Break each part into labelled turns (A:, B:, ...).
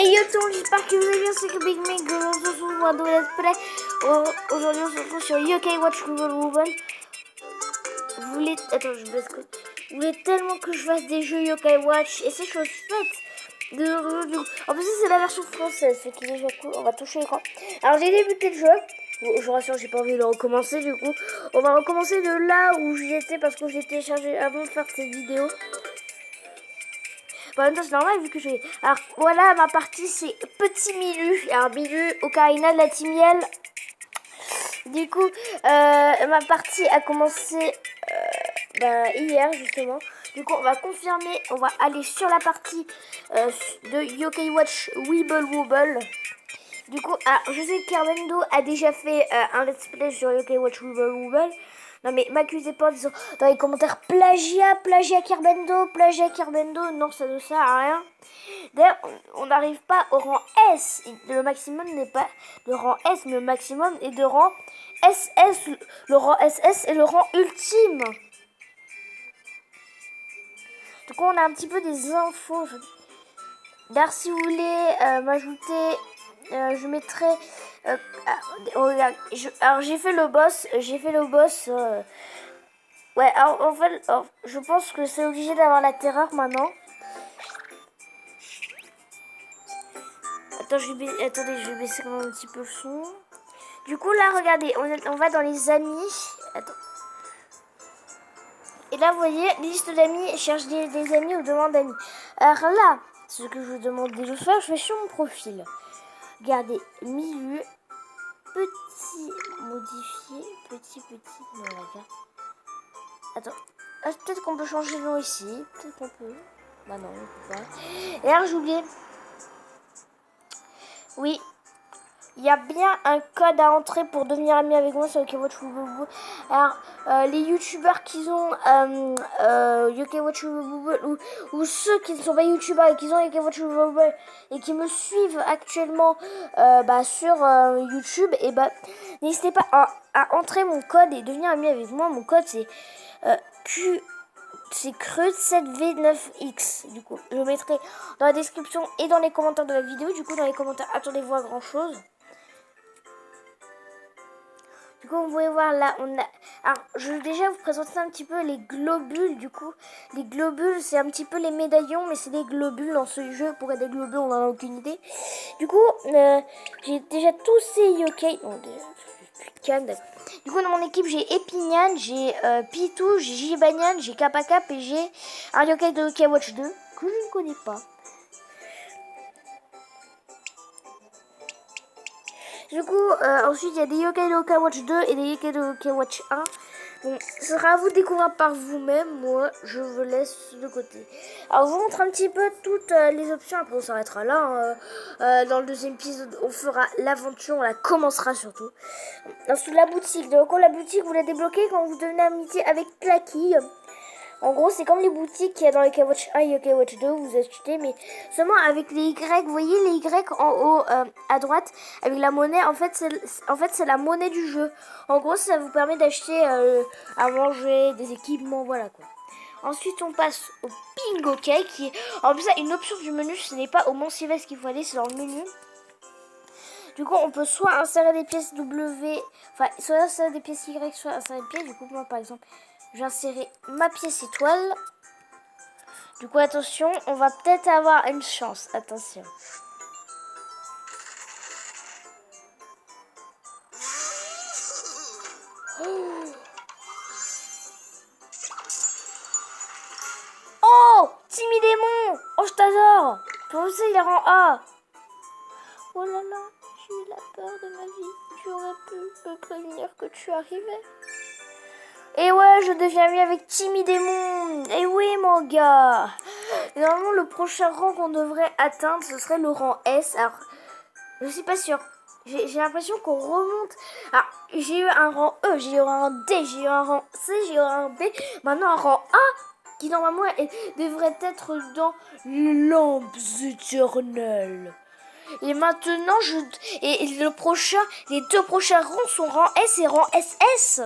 A: Hey yo tout le monde, j'espère que vous allez bien, c'est que Big Mac, on se retrouve pour un nouvel let's play. Aujourd'hui on se retrouve sur Yokai Watch Wubble Wubble. Vous voulez... Attends, je baisse quoi. Vous voulez tellement que je fasse des jeux Yokai Watch, et c'est chose faite. En plus c'est la version française, ce qui est déjà cool, on va toucher l'écran. Alors j'ai débuté le jeu, je vous rassure j'ai pas envie de recommencer du coup. On va recommencer de là où j'étais parce que j'ai téléchargé avant de faire cette vidéo. Bon, en même temps, c'est normal vu que j'ai... Alors, voilà, ma partie, c'est Petit Milu. Alors, Milu, Ocarina de la Timiel. Du coup, ma partie a commencé hier, justement. Du coup, on va confirmer. On va aller sur la partie de Yokai Watch Wibble Wobble. Du coup, alors, je sais que Carbendo a déjà fait un let's play sur Yokai Watch Wibble Wobble. Non mais m'accusez pas en disant dans les commentaires plagiat Carbendo. Non, ça ne sert à rien. D'ailleurs, on n'arrive pas au rang S. Le maximum n'est pas le rang S, mais le maximum est de rang SS. Le rang SS est le rang ultime. Du coup, on a un petit peu des infos. D'ailleurs, si vous voulez m'ajouter, je mettrai... alors, j'ai fait le boss. Ouais, alors, en fait, je pense que c'est obligé d'avoir la terreur maintenant. Attendez, je vais baisser quand même un petit peu le son. Du coup, là, regardez, on va dans les amis. Attends. Et là, vous voyez, liste d'amis, cherche des amis ou demande d'amis. Alors là, ce que je vous demande de faire, je fais sur mon profil. Regardez, milieu, petit, modifié, petit, non, regarde. Attends, peut-être qu'on peut changer le nom ici, peut-être qu'on peut. Bah non, on peut pas. Et alors, j'ai oublié. Oui. Il y a bien un code à entrer pour devenir ami avec moi sur Yokai Watch Wubble. Alors, les youtubeurs qui ont Yokai Watch Wubble ou ceux qui ne sont pas youtubeurs et qui ont Yokai Watch Wubble et qui me suivent actuellement sur YouTube, et n'hésitez pas à entrer mon code et devenir ami avec moi. Mon code c'est c'est Creuse7V9X. Du coup, je le mettrai dans la description et dans les commentaires de la vidéo. Du coup, dans les commentaires, attendez-vous à grand chose. Du coup, vous pouvez voir là, on a... Alors, je vais déjà vous présenter un petit peu les globules. Du coup, les globules, c'est un petit peu les médaillons, mais c'est des globules dans ce jeu. Pourquoi des globules, on n'en a aucune idée. Du coup, j'ai déjà tous ces yokai. Oh, du coup, dans mon équipe, j'ai Epignan, j'ai Pitou, j'ai Jibanyan, j'ai Kappa Cap et j'ai un yokai de Yokai Watch 2 que je ne connais pas. Du coup, ensuite, il y a des yokai de Yokai Watch 2 et des yokai de Yokai Watch 1. Donc, ce sera à vous de découvrir par vous-même. Moi, je vous laisse de côté. Alors, je vous montre un petit peu toutes les options. Après, on s'arrêtera là. Dans le deuxième épisode, on fera l'aventure. On la commencera surtout. Ensuite, la boutique. Donc, la boutique, vous la débloquez quand vous devenez amitié avec Clacky. En gros, c'est comme les boutiques qu'il y a dans Yokai Watch 1 et Yokai Watch 2, vous achetez, mais seulement avec les Y. Vous voyez les Y en haut à droite, avec la monnaie, en fait, c'est la monnaie du jeu. En gros, ça vous permet d'acheter à manger, des équipements, voilà quoi. Ensuite, on passe au Bingo Cake, qui est en plus une option du menu, ce n'est pas au Mont Sylvestre qu'il faut aller, c'est dans le menu. Du coup, on peut soit insérer des pièces W, enfin, soit insérer des pièces Y, soit insérer des pièces. Du coup, moi, par exemple, je vais insérer ma pièce étoile. Du coup, attention, on va peut-être avoir une chance. Attention. Oh, Timmy Démon. Oh, je t'adore. Pour ça, il est rang A. Oh là là, j'ai eu la peur de ma vie. Tu aurais pu me prévenir que tu arrivais. Et ouais, je deviens ami avec Timmy Démon. Et oui, mon gars. Et normalement, le prochain rang qu'on devrait atteindre, ce serait le rang S. Alors, je suis pas sûre. J'ai l'impression qu'on remonte. Alors, j'ai eu un rang E, j'ai eu un rang D, j'ai eu un rang C, j'ai eu un rang B. Maintenant, un rang A, qui normalement devrait être dans les lampes éternelles. Et maintenant, les deux prochains rangs sont rang S et rang SS.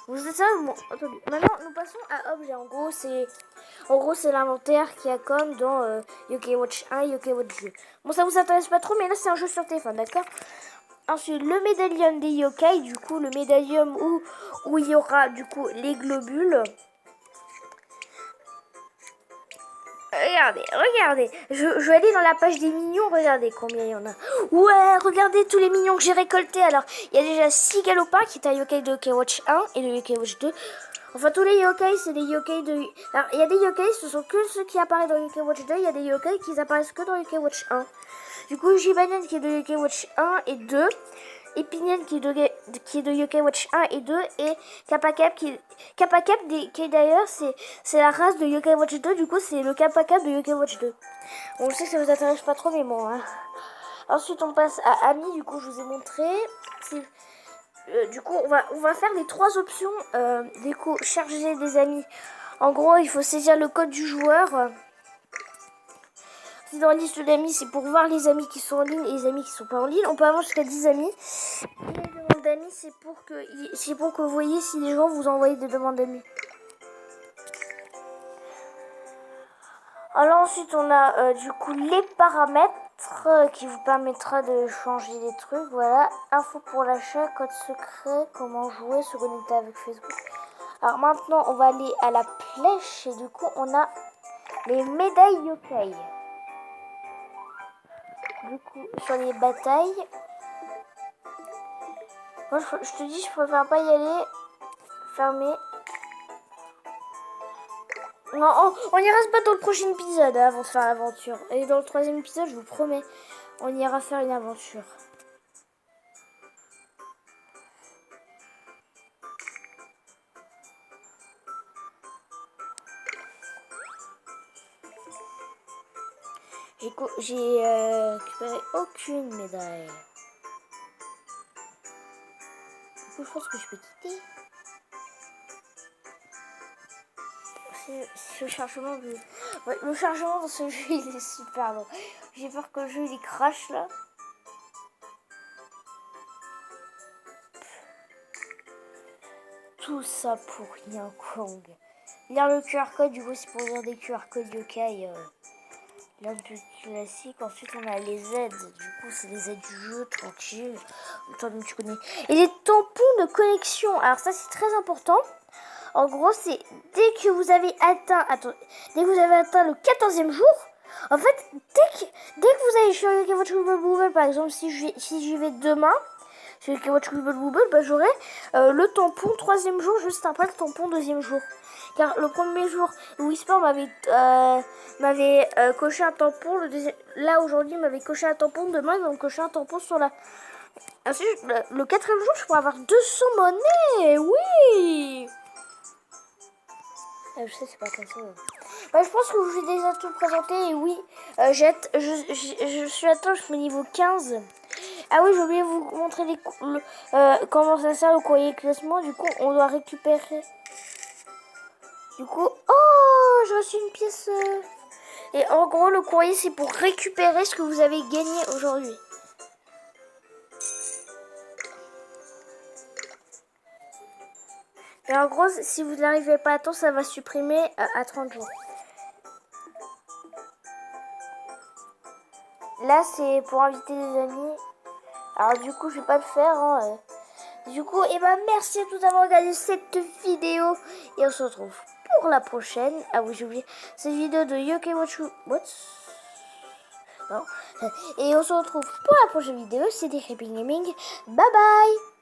A: Vous êtes ça bon, attendez. Maintenant, nous passons à objet. En gros, c'est l'inventaire qu'il y a comme dans Yokai Watch 1 et Yokai Watch 2. Bon, ça vous intéresse pas trop, mais là, c'est un jeu sur téléphone, d'accord? Ensuite, le médaillon des yokai, du coup, le médaillon où il y aura, du coup, les globules. Regardez. Je vais aller dans la page des mignons. Regardez combien il y en a. Ouais, regardez tous les mignons que j'ai récoltés. Alors, il y a déjà 6 galopins qui est un yokai de Yokai Watch 1 et de Yokai Watch 2. Enfin, tous les yokai, c'est des yokai de... Alors, il y a des yokai, ce sont que ceux qui apparaissent dans Yokai Watch 2. Il y a des yokai qui apparaissent que dans Yokai Watch 1. Du coup, Jibanyan qui est de Yokai Watch 1 et 2. Epinian qui est de Yokai Watch 1 et 2. Et Kappa Cap qui d'ailleurs, c'est la race de Yokai Watch 2. Du coup, c'est le Kappa Cap de Yokai Watch 2. Bon, je sais que ça vous intéresse pas trop, mais bon. Hein. Ensuite, on passe à Ami. Du coup, je vous ai montré. Du coup, on va faire les 3 options. Du coup, charger des amis. En gros, il faut saisir le code du joueur. Si dans la liste d'amis, c'est pour voir les amis qui sont en ligne et les amis qui sont pas en ligne. On peut avoir jusqu'à 10 amis. Et les demandes d'amis, c'est pour que vous voyez si les gens vous envoient des demandes d'amis. Alors ensuite, on a du coup les paramètres qui vous permettra de changer des trucs. Voilà, info pour l'achat, code secret, comment jouer, se connecter avec Facebook. Alors maintenant, on va aller à la flèche et du coup, on a les médailles yokai. Du coup, sur les batailles, moi je te dis, je préfère pas y aller. Fermé. Non, on ira se battre dans le prochain épisode avant de faire l'aventure. Et dans le 3e épisode, je vous promets, on ira faire une aventure. J'ai récupéré aucune médaille. Du coup, je pense que je peux quitter. Le chargement le chargement dans ce jeu, il est super long. J'ai peur que le jeu il crache là. Tout ça pour rien, Kong. Lire le QR code, du coup, c'est pour lire des QR codes yokai. L'un plus classique. Ensuite, on a les aides. Du coup, c'est les aides du jeu, tranquille. Toi, tu connais. Et les tampons de connexion. Alors, ça, c'est très important. En gros, c'est dès que vous avez atteint le 14e jour, en fait, dès que vous allez sur Yokai Watch Google, par exemple, si j'y vais demain, sur Yokai Watch Google, bah, j'aurai le tampon 3e jour juste après le tampon 2e jour. Car le premier jour, Whisper m'avait coché un tampon, là aujourd'hui, il m'avait coché un tampon, demain, il va me cocher un tampon sur la... Ensuite, le 4e jour, je pourrais avoir 200 monnaies, oui. Je sais, c'est pas comme ça. Bah, je pense que je vous ai déjà tout présenté. Et oui, je suis atteint, je suis niveau 15. Ah oui, j'ai oublié de vous montrer comment ça sert le courrier classement. Du coup, on doit récupérer. Du coup, oh, j'ai reçu une pièce. Et en gros, le courrier, c'est pour récupérer ce que vous avez gagné aujourd'hui. Et en gros, si vous n'arrivez pas à temps, ça va supprimer à 30 jours. Là, c'est pour inviter des amis. Alors du coup, je vais pas le faire. Hein. Du coup, merci à tous d'avoir regardé cette vidéo. Et on se retrouve pour la prochaine. Ah oui, j'ai oublié. Cette vidéo de Yokai Watch... What? Non. Et on se retrouve pour la prochaine vidéo. C'était Creeping Gaming. Bye bye.